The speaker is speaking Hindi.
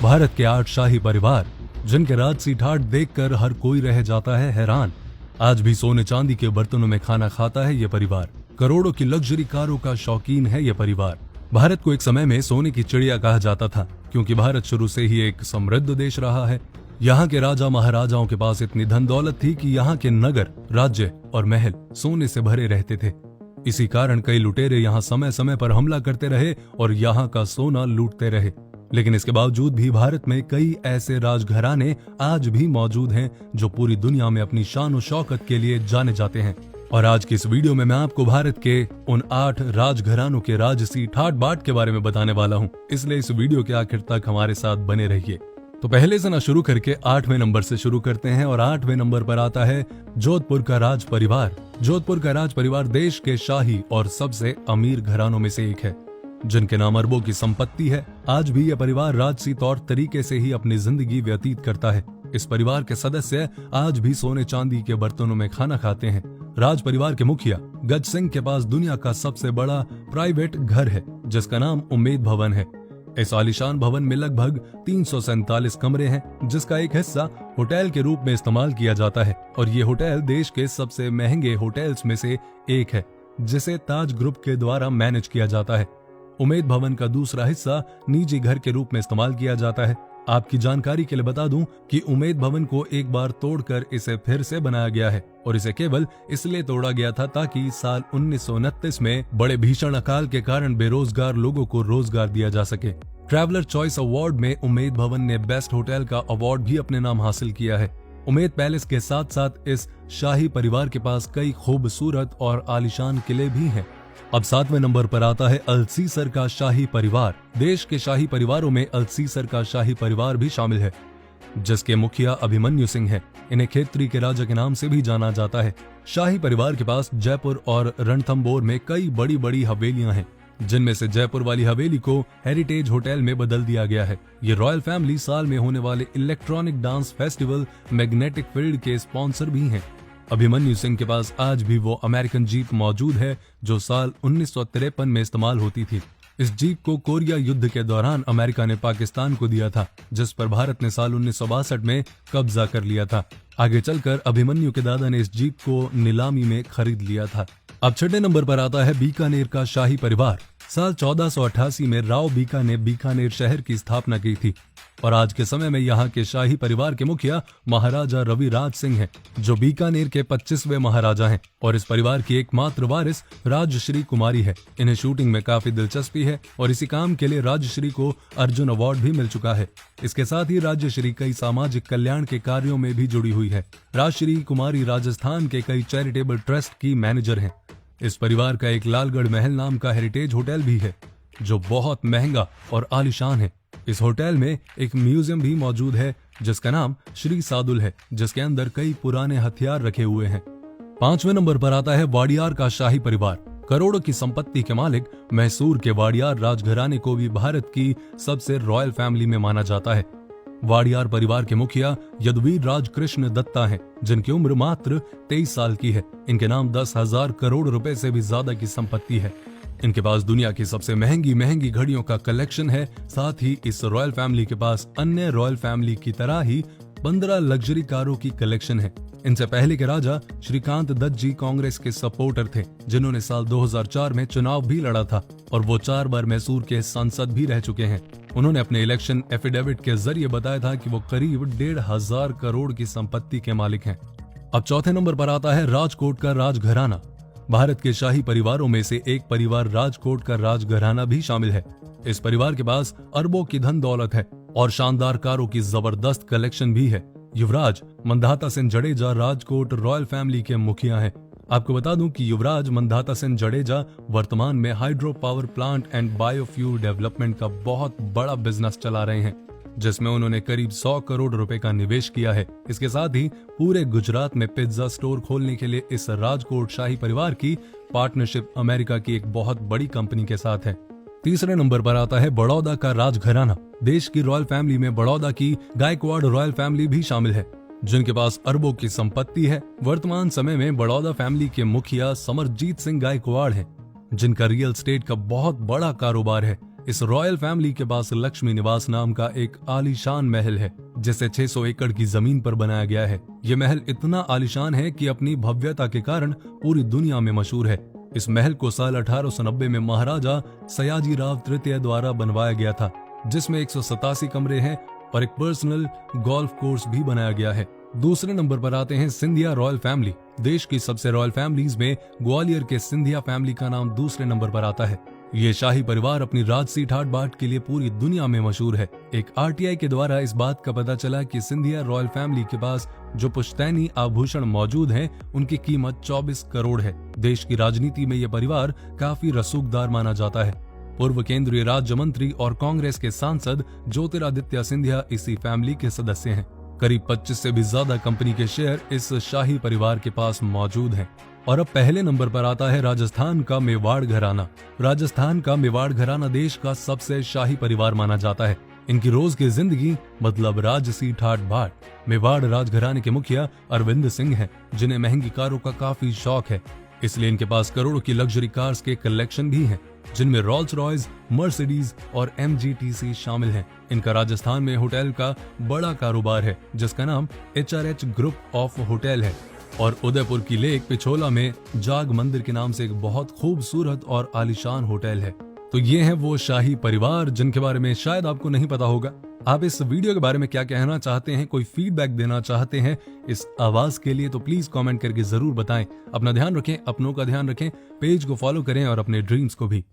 भारत के 8 शाही परिवार, जिनके राजसी ठाट देखकर हर कोई रह जाता है हैरान। आज भी सोने चांदी के बर्तनों में खाना खाता है ये परिवार। करोड़ों की लग्जरी कारों का शौकीन है ये परिवार। भारत को एक समय में सोने की चिड़िया कहा जाता था, क्योंकि भारत शुरू से ही एक समृद्ध देश रहा है। यहाँ के राजा महाराजाओं के पास इतनी धन दौलत थी कि यहाँ के नगर, राज्य और महल सोने से भरे रहते थे। इसी कारण कई लुटेरे यहाँ समय समय पर हमला करते रहे और यहाँ का सोना लूटते रहे। लेकिन इसके बावजूद भी भारत में कई ऐसे राजघराने आज भी मौजूद हैं जो पूरी दुनिया में अपनी शान और शौकत के लिए जाने जाते हैं। और आज की इस वीडियो में मैं आपको भारत के उन 8 राजघरानों के राजसी ठाट बाट के बारे में बताने वाला हूँ, इसलिए इस वीडियो के आखिर तक हमारे साथ बने रहिए। तो पहले से ना शुरू करके 8वें नंबर से शुरू करते हैं और 8वें नंबर पर आता है जोधपुर का राज परिवार। जोधपुर का राज परिवार देश के शाही और सबसे अमीर घरानों में से एक है, जिनके नाम अरबों की संपत्ति है। आज भी यह परिवार राजसी तौर तरीके से ही अपनी जिंदगी व्यतीत करता है। इस परिवार के सदस्य आज भी सोने चांदी के बर्तनों में खाना खाते हैं। राज परिवार के मुखिया गज सिंह के पास दुनिया का सबसे बड़ा प्राइवेट घर है, जिसका नाम उम्मेद भवन है। इस आलीशान भवन में लगभग 347 कमरे हैं, जिसका एक हिस्सा होटल के रूप में इस्तेमाल किया जाता है। और ये होटल देश के सबसे महंगे होटल्स में से एक है, जिसे ताज ग्रुप के द्वारा मैनेज किया जाता है। उम्मेद भवन का दूसरा हिस्सा निजी घर के रूप में इस्तेमाल किया जाता है। आपकी जानकारी के लिए बता दूं कि उम्मेद भवन को एक बार तोड़कर इसे फिर से बनाया गया है, और इसे केवल इसलिए तोड़ा गया था ताकि साल 1929 में बड़े भीषण अकाल के कारण बेरोजगार लोगों को रोजगार दिया जा सके। ट्रैवलर चॉइस अवार्ड में उम्मेद भवन ने बेस्ट होटल का अवार्ड भी अपने नाम हासिल किया है। उम्मेद पैलेस के साथ साथ इस शाही परिवार के पास कई खूबसूरत और आलीशान किले भी हैं। अब 7वें नंबर पर आता है अल्सीसर का शाही परिवार। देश के शाही परिवारों में अल्सीसर का शाही परिवार भी शामिल है, जिसके मुखिया अभिमन्यु सिंह है। इन्हें खेतरी के राजा के नाम से भी जाना जाता है। शाही परिवार के पास जयपुर और रणथंबोर में कई बड़ी बड़ी हवेलियां हैं, जिनमें से जयपुर वाली हवेली को हेरिटेज होटल में बदल दिया गया है। ये रॉयल फैमिली साल में होने वाले electronic dance festival magnetic field के स्पॉन्सर भी हैं। अभिमन्यु सिंह के पास आज भी वो अमेरिकन जीप मौजूद है जो साल 1953 में इस्तेमाल होती थी। इस जीप को कोरिया युद्ध के दौरान अमेरिका ने पाकिस्तान को दिया था, जिस पर भारत ने साल 1962 में कब्जा कर लिया था। आगे चलकर अभिमन्यु के दादा ने इस जीप को नीलामी में खरीद लिया था। अब 6वें नंबर पर आता है बीकानेर का शाही परिवार। साल 1488 में राव बीका ने बीकानेर शहर की स्थापना की थी, और आज के समय में यहाँ के शाही परिवार के मुखिया महाराजा रवि राज सिंह हैं, जो बीकानेर के 25वें महाराजा हैं। और इस परिवार की एकमात्र वारिस राजश्री कुमारी है। इन्हें शूटिंग में काफी दिलचस्पी है और इसी काम के लिए राजश्री को अर्जुन अवार्ड भी मिल चुका है। इसके साथ ही राजश्री कई सामाजिक कल्याण के कार्यों में भी जुड़ी हुई है। राजश्री कुमारी राजस्थान के कई चैरिटेबल ट्रस्ट की मैनेजर हैं। इस परिवार का एक लालगढ़ महल नाम का हेरिटेज होटल भी है, जो बहुत महंगा और आलीशान है। इस होटल में एक म्यूजियम भी मौजूद है, जिसका नाम श्री सादुल है, जिसके अंदर कई पुराने हथियार रखे हुए हैं। 5वें नंबर पर आता है वाडियार का शाही परिवार। करोड़ों की संपत्ति के मालिक मैसूर के वाडियार राजघराने को भी भारत की सबसे रॉयल फैमिली में माना जाता है। वाडियार परिवार के मुखिया यदुवीर राज कृष्ण दत्ता हैं, जिनकी उम्र मात्र 23 साल की है। इनके नाम 10,000 करोड़ रुपए से भी ज्यादा की संपत्ति है। इनके पास दुनिया की सबसे महंगी घड़ियों का कलेक्शन है। साथ ही इस रॉयल फैमिली के पास अन्य रॉयल फैमिली की तरह ही 15 लग्जरी कारों की कलेक्शन है। इनसे पहले के राजा श्रीकांत दत्त जी कांग्रेस के सपोर्टर थे, जिन्होंने साल 2004 में चुनाव भी लड़ा था, और वो 4 बार मैसूर के सांसद भी रह चुके हैं। उन्होंने अपने इलेक्शन एफिडेविट के जरिए बताया था कि वो करीब 1,500 करोड़ की संपत्ति के मालिक हैं। अब 4थे नंबर पर आता है राजकोट का राजघराना। भारत के शाही परिवारों में से एक परिवार राजकोट का राजघराना भी शामिल है। इस परिवार के पास अरबों की धन दौलत है और शानदार कारों की जबरदस्त कलेक्शन भी है। युवराज मंधाता सिंह जडेजा राजकोट रॉयल फैमिली के मुखिया हैं। आपको बता दूं कि युवराज मंधाता सिंह जडेजा वर्तमान में hydro power plant and biofuel development का बहुत बड़ा बिजनेस चला रहे हैं, जिसमें उन्होंने करीब 100 करोड़ रुपए का निवेश किया है। इसके साथ ही पूरे गुजरात में पिज्जा स्टोर खोलने के लिए इस राजकोट शाही परिवार की पार्टनरशिप अमेरिका की एक बहुत बड़ी कंपनी के साथ है। 3रे नंबर पर आता है बड़ौदा का राजघराना। देश की रॉयल फैमिली में बड़ौदा की गायकवाड़ रॉयल फैमिली भी शामिल है, जिनके पास अरबों की संपत्ति है। वर्तमान समय में बड़ौदा फैमिली के मुखिया समरजीत सिंह गायकवाड़ हैं, जिनका रियल एस्टेट का बहुत बड़ा कारोबार है। इस रॉयल फैमिली के पास लक्ष्मी निवास नाम का एक आलीशान महल है, जिसे 600 एकड़ की जमीन पर बनाया गया है। ये महल इतना आलीशान है कि अपनी भव्यता के कारण पूरी दुनिया में मशहूर है। इस महल को साल 1890 में महाराजा सयाजीराव तृतीय द्वारा बनवाया गया था, जिसमें 187 कमरे हैं और एक पर्सनल गोल्फ कोर्स भी बनाया गया है। दूसरे नंबर पर आते हैं सिंधिया रॉयल फैमिली। देश की सबसे रॉयल फैमिलीज में ग्वालियर के सिंधिया फैमिली का नाम दूसरे नंबर पर आता है। ये शाही परिवार अपनी राजसी ठाट बाट के लिए पूरी दुनिया में मशहूर है। एक आरटीआई के द्वारा इस बात का पता चला कि सिंधिया रॉयल फैमिली के पास जो पुश्तैनी आभूषण मौजूद हैं, उनकी कीमत 24 करोड़ है। देश की राजनीति में यह परिवार काफी रसूखदार माना जाता है। पूर्व केंद्रीय राज्य मंत्री और कांग्रेस के सांसद ज्योतिरादित्य सिंधिया इसी फैमिली के सदस्य हैं। करीब 25 से भी ज्यादा कंपनी के शेयर इस शाही परिवार के पास मौजूद हैं। और अब पहले नंबर पर आता है राजस्थान का मेवाड़ घराना। राजस्थान का मेवाड़ घराना देश का सबसे शाही परिवार माना जाता है। इनकी रोज की जिंदगी मतलब राजसी ठाट बाट। मेवाड़ राजघराने के मुखिया अरविंद सिंह हैं, जिन्हें महंगी कारों का काफी शौक है। इसलिए इनके पास करोड़ों की लग्जरी कार्स के कलेक्शन भी हैं, जिनमें रोल्स रॉयस, मर्सिडीज और MGTC शामिल हैं। इनका राजस्थान में होटल का बड़ा कारोबार है, जिसका नाम HRH ग्रुप ऑफ होटल है। और उदयपुर की लेक पिछोला में जाग मंदिर के नाम से एक बहुत खूबसूरत और आलीशान होटल है। तो ये हैं वो शाही परिवार जिनके बारे में शायद आपको नहीं पता होगा। आप इस वीडियो के बारे में क्या कहना चाहते हैं, कोई फीडबैक देना चाहते हैं इस आवाज के लिए, तो प्लीज कमेंट करके जरूर बताएं। अपना ध्यान रखें, अपनों का ध्यान रखें, पेज को फॉलो करें और अपने ड्रीम्स को भी।